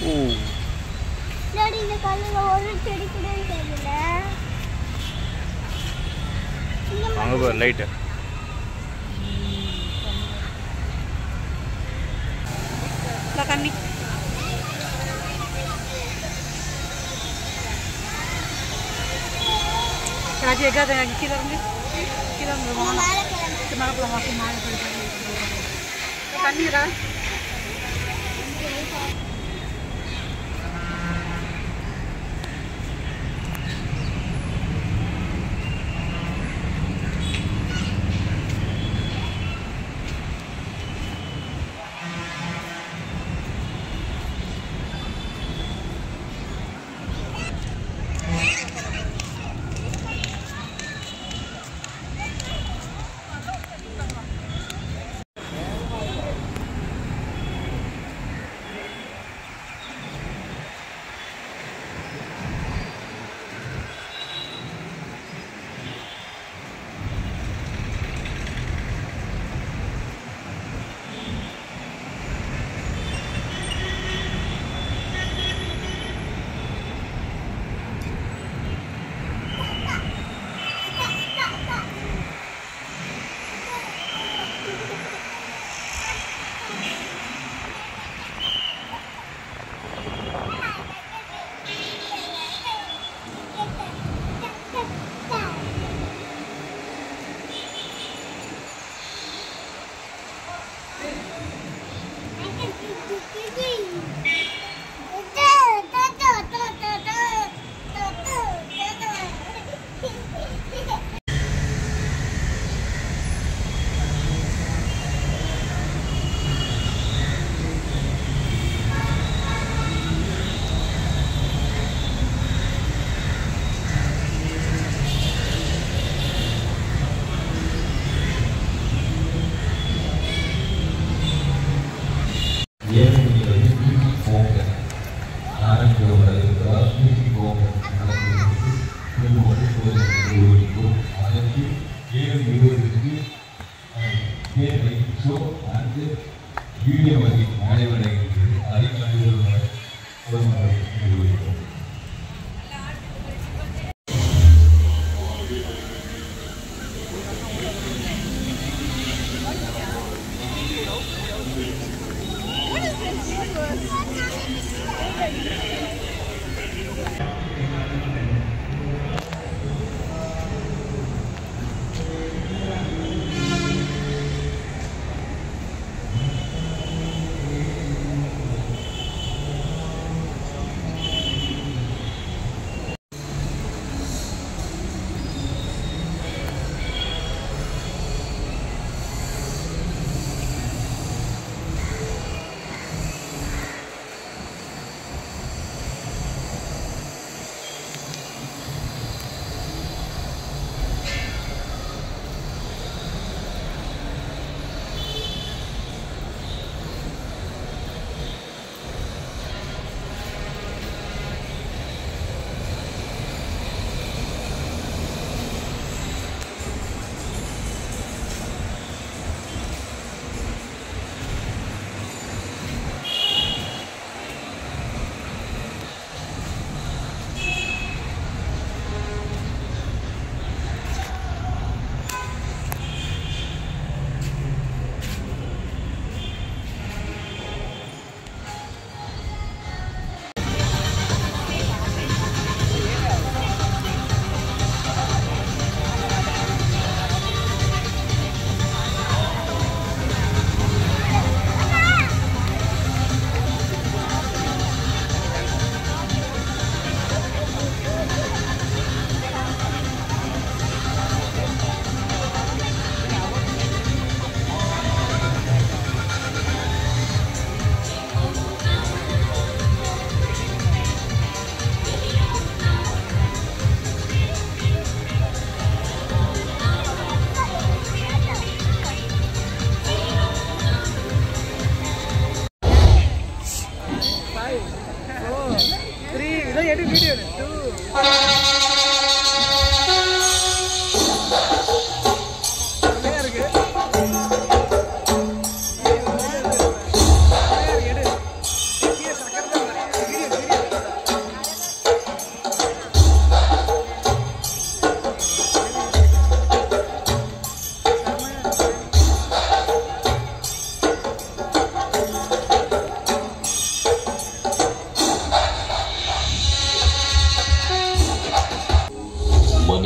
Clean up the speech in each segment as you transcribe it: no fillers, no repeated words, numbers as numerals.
ஓ daddy இந்த கல்லுல ஒரு செடி கூட இல்ல. அங்க பாரு லைட். கண்ணி Raja agak dengan kilo ni mana? Cuma kalau masih mana kan ni dah.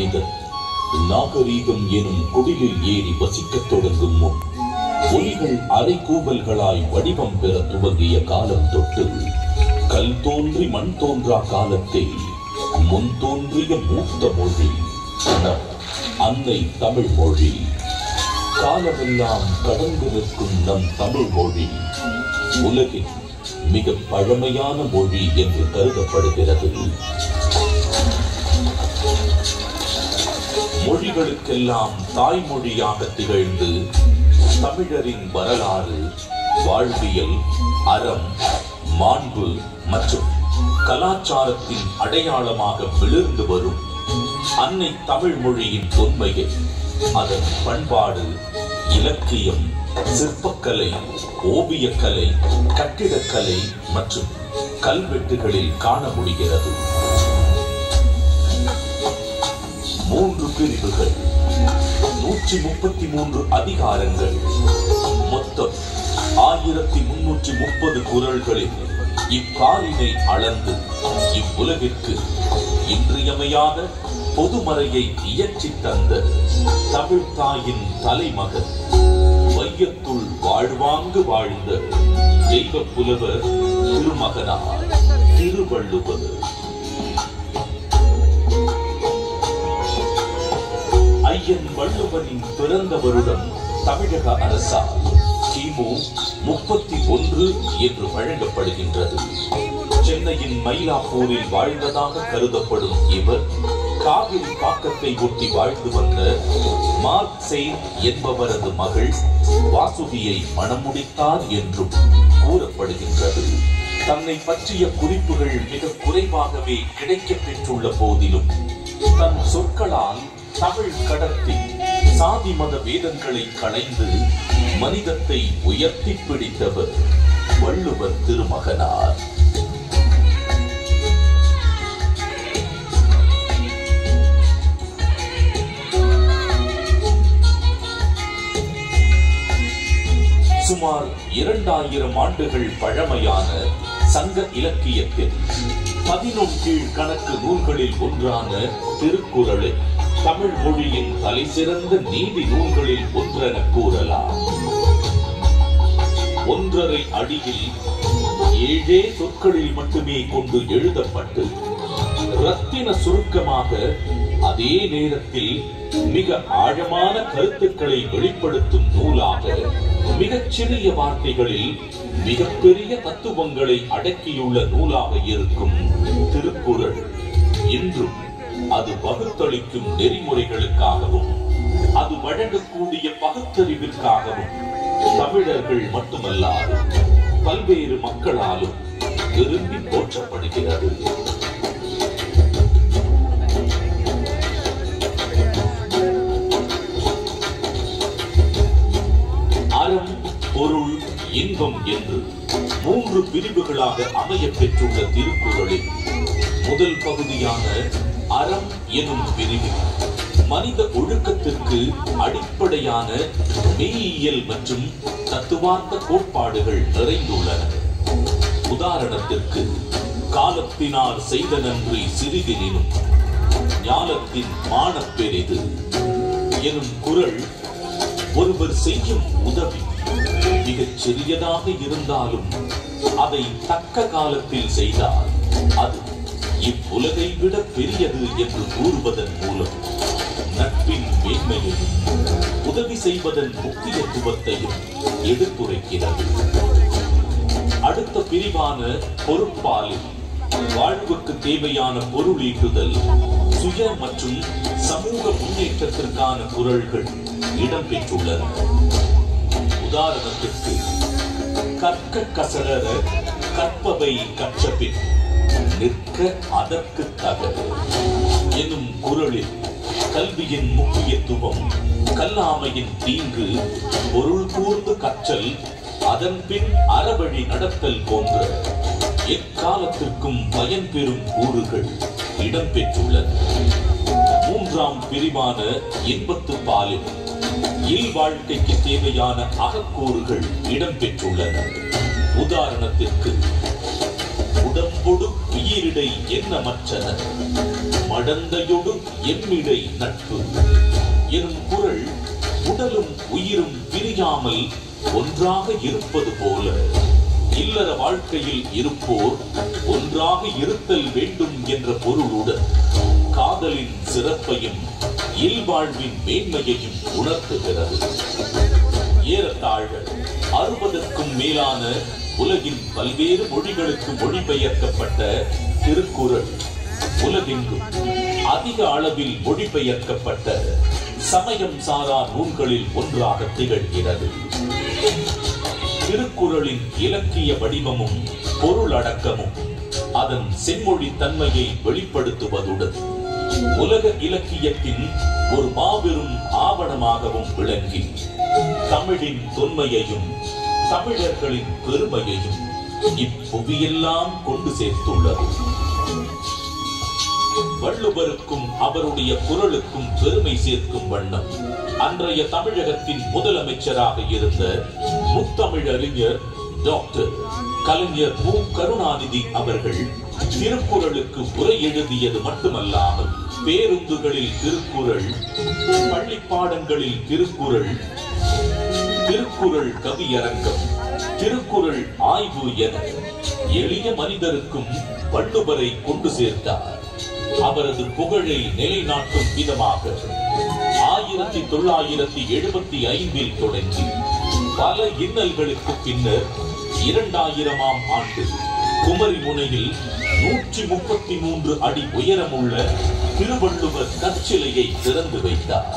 மனிதன் நாகரீகம் எனும் குடிலில் ஏறி வசிக்கத் தொடங்கும் முன் ஒலிகள் அரைக்கூவல்களாய் வடிவம் பெற துவங்கிய காலம் தொட்டு கல் தோன்றி மண் தோன்றா காலத்தில் முன் தோன்றிய மூத்த மொழி நம் அன்னை தமிழ் மொழி. காலமெல்லாம் கடந்து நிற்கும் நம் தமிழ் மொழி உலகின் மிக பழமையான மொழி என்று கருதப்படுகிறது. மொழிகளுக்கெல்லாம் தாய்மொழியாக திகழ்ந்து தமிழரின் வரலாறு, வாழ்வியல், அறம், மாண்பு மற்றும் கலாச்சாரத்தின் அடையாளமாக விழுந்து வரும் அன்னை தமிழ் மொழியின் தொன்மையை அதன் பண்பாடு, இலக்கியம், சிற்பக்கலை, ஓவியக்கலை, கட்டிடக்கலை மற்றும் கல்வெட்டுகளில் காண முடிகிறது. 3 பிரிவுகள், 133 அதிகாரங்கள், மொத்தம் 1330 குறள்களில் இப்பாரினை அளந்து இவ்வுலகிற்கு இன்றியமையாத பொதுமறையை இயற்றி தந்த தமிழ் தாயின் தலைமகன், வையத்துள் வாழ்வாங்கு வாழ்ந்த தெய்வ புலவர் திருமகனார் திருவள்ளுவர். ஐயன் வள்ளுவரின் பிறந்த வருடம் தமிழக அரசால் கிமு 31 என்று வழங்கப்படுகின்றது. சென்னையின் மயிலாப்பூரில் வாழ்ந்ததாக கருதப்படும் இவர் காவிரி பாக்கத்தை ஒட்டி வாழ்ந்து வந்த மார்க்செய்ன் என்பவரது மகள் வாசுகியை மணமுடித்தார் என்றும் கூறப்படுகின்றது. தன்னை பற்றிய குறிப்புகள் மிக குறைவாகவே கிடைக்கப் பெற்றுள்ள போதிலும் தன் சொற்களால் தமிழ் கடத்தி சாதி மத வேதங்களை களைந்து மனிதத்தை உயர்த்தி பிடித்தவர் வள்ளுவர் திருமகனார். சுமார் 2000 ஆண்டுகள் பழமையான சங்க இலக்கியத்தில் 11 கீழ் கணக்கு நூல்களில் ஒன்றான திருக்குறளை தமிழ் மொழியின் தலை சிறந்த நீதி நூல்களில் ஒன்றென கூறலாம். 1.5 அடியில் 7 சொற்களில் மட்டுமே கொண்டு எழுதப்பட்டு ரத்தின சுருக்கமாக அதே நேரத்தில் மிக ஆழமான கருத்துக்களை வெளிப்படுத்தும் நூலாக மிகச் சிறிய வார்த்தைகளில் மிகப்பெரிய தத்துவங்களை அடக்கியுள்ள நூலாக இருக்கும் திருக்குறள் இன்றும் அது வகுத்தளிக்கும் நெறிமுறைகளுக்காகவும் அது வழங்கக்கூடிய பகுத்தறிவிற்காகவும் தமிழர்கள் மட்டுமல்லாது பல்வேறு மக்களாலும் விரும்பி போற்றப்படுகிறது. அறம், பொருள், இன்பம் என்று 3 பிரிவுகளாக அமைய பெற்றுள்ள திருக்குறளில் முதல் பகுதியான அறம் எனும் பிரிவில் மனித ஒழுக்கத்திற்கு அடிப்படையான மெய்யியல் மற்றும் தத்துவார்த்த கோட்பாடுகள் நிறைந்துள்ளன. உதாரணத்திற்கு காலத்தினார் செய்த நன்றி சிறிதெனினும் ஞானத்தின் மானப் பெரிது எனும் குறள் ஒருவர் செய்யும் உதவி மிகச் சிறியதாக இருந்தாலும் அதை தக்க காலத்தில் செய்தால் அது இவ்வுலகை விட பெரியது என்று கூறுவதன் மூலம் நட்பின் மேன்மையையும் உதவி செய்வதன் முக்கியத்துவத்தையும் எடுத்துரைக்கிறது. அடுத்த பிரிவான பொறுப்பாளில் வாழ்வுக்கு தேவையான பொருளீட்டுதல், சுய மற்றும் சமூக முன்னேற்றத்திற்கான குறள்கள் இடம்பெற்றுள்ளன. உதாரணத்திற்கு கற்க கசடர கற்பவை கற்றபின் நிற்க அதற்கு தக எனும் குறளில் கல்வியின் முக்கியத்துவம், கல்லாமையின் தீங்கு, பொருள் கூர்ந்து கற்றல், அதன் பின் அறவழி நடத்தல் போன்ற எக்காலத்திற்கும் பயன் பெறும் கூறுகள் இடம்பெற்றுள்ளன. 3ஆம் பிரிவான இன்பத்து பாலில் இல் வாழ்க்கைக்கு தேவையான அகக்கூறுகள் இடம்பெற்றுள்ளன. உதாரணத்திற்கு உடம்பொடு உயிரிடை என்ன மற்றன, மடந்தையொடு எம்மிடை நட்பு எனும் குரல் உடலும் உயிரும் பிரியாமல் ஒன்றாக இருப்பது போல இல்லற வாழ்க்கையில் இருப்போர் ஒன்றாக இருத்தல் வேண்டும் என்ற பொருளுடன் காதலின் சிறப்பையும் இல்வாழ்வின் மேன்மையையும் உணர்த்துகிறது. ஏறத்தாழ 60க்கும் மேலான உலகின் பல்வேறு மொழிகளுக்கு மொழிபெயர்க்கப்பட்ட திருக்குறள் உலகெங்கும் அதிக அளவில் மொழிபெயர்க்கப்பட்ட சமயம் சாரா நூல்களில் ஒன்றாக திகழ்கிறது. திருக்குறளின் இலக்கிய வடிவமும் பொருளடக்கமும் அதன் செம்மொழி தன்மையை வெளிப்படுத்துவதுடன் உலக இலக்கியத்தின் ஒரு மாபெரும் ஆவணமாகவும் விளங்கி தமிழின் தொன்மையையும் தமிழர்களின் பெருமையையும் இப்புவியெல்லாம் கொண்டு சேர்த்துள்ளது. வள்ளுவருக்கும் அவருடைய குரலுக்கும் பெருமை சேர்க்கும் வண்ணம் அன்றைய தமிழகத்தின் முதலமைச்சராக இருந்த முத்தமிழறிஞர் டாக்டர் கலைஞர் மு. கருணாநிதி அவர்கள் திருக்குறளுக்கு உரை எழுதியது மட்டுமல்லாமல் பேருந்துகளில் திருக்குறள், பள்ளி பாடங்களில் திருக்குறள், திருக்குறள் கவியரங்கம், திருக்குறள் ஆய்வு என எளிய மனிதருக்கும் வள்ளுவரை கொண்டு சேர்த்தார். அவரது புகழை நிலைநாட்டும் விதமாக 1975 தொடங்கி பல இன்னல்களுக்கு பின்னர் 2000ஆம் ஆண்டு குமரி முனையில் 133 அடி உயரமுள்ள திருவள்ளுவர் கற்சிலையை திறந்து வைத்தார்.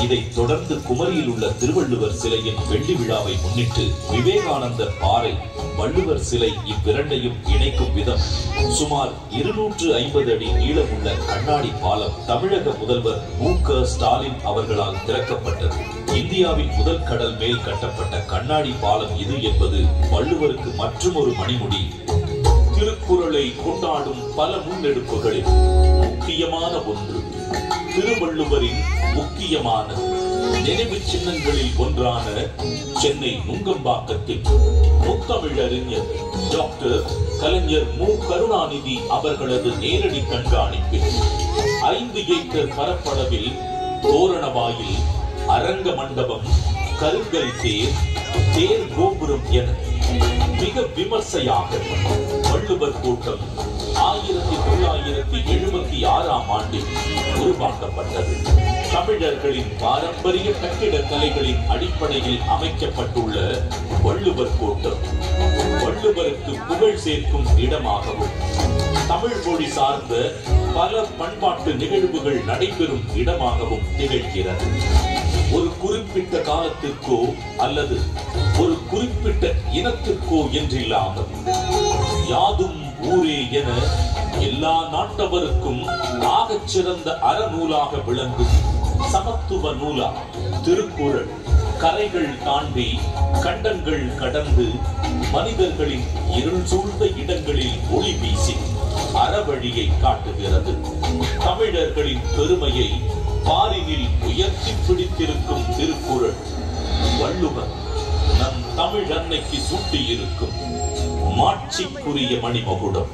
இதைத் தொடர்ந்து குமரியில் உள்ள திருவள்ளுவர் சிலையின் வெள்ளி விழாவை முன்னிட்டு விவேகானந்தர் பாறை, வள்ளுவர் சிலை இவ்விரண்டையும் இணைக்கும் விதம் சுமார் 250 அடி நீளமுள்ள கண்ணாடி பாலம் தமிழக முதல்வர் மு. க. ஸ்டாலின் அவர்களால் திறக்கப்பட்டது. இந்தியாவின் முதல் கடல் மேல் கட்டப்பட்ட கண்ணாடி பாலம் இது என்பது வள்ளுவருக்கு மற்றொரு மணிமுடி. திருக்குறளை கொண்டாடும் பல முன்னெடுப்புகளில் முக்கியமான ஒன்று திருவள்ளுவரின் முக்கியமான நினைவு சின்னங்களில் ஒன்றான சென்னை நுங்கம்பாக்கத்தில் முத்தமிழறிஞர் டாக்டர் கலைஞர் மு. கருணாநிதி அவர்களது நேரடி கண்காணிப்பில் 5 ஏக்கர் பரப்பளவில் தோரணவாயில், அரங்க மண்டபம், கருங்கல் தேர், தேர் கோபுரம் என மிக விமர்சையாக வள்ளுவர் கூட்டம் 1976ஆம் ஆண்டில் உருவாக்கப்பட்டது. தமிழர்களின் பாரம்பரிய கட்டிடக்கலைகளின் அடிப்படையில் அமைக்கப்பட்டுள்ள வள்ளுவர் கூட்டம் வள்ளுவருக்கு புகழ் சேர்க்கும் இடமாகவும் தமிழ் மொழி சார்ந்த பல பண்பாட்டு நிகழ்வுகள் நடைபெறும் இடமாகவும் திகழ்கிறது. ஒரு குறிப்பிட்ட காலத்திற்கோ அல்லது ஒரு குறிப்பிட்ட இனத்திற்கோ என்றில்லாமல் யாதும் ஊரே என எல்லா நாட்டவருக்கும் ஆகச் சிறந்த அறநூலாக விளங்கும் சமத்துவ நூலா திருக்குறள் கரைகள் தாண்டி கண்டங்கள் கடந்து மனிதர்களின் இருள் சூழ்ந்த இடங்களில் ஒளி வீசி அறவழியை காட்டுகிறது. தமிழர்களின் பெருமையை பாரினில் உயர்த்தி பிடித்திருக்கும் திருக்குறள் வள்ளுவர் நம் தமிழ் அன்னைக்கு சூட்டியிருக்கும் மாட்சிக்குரிய மணிமகுடம்.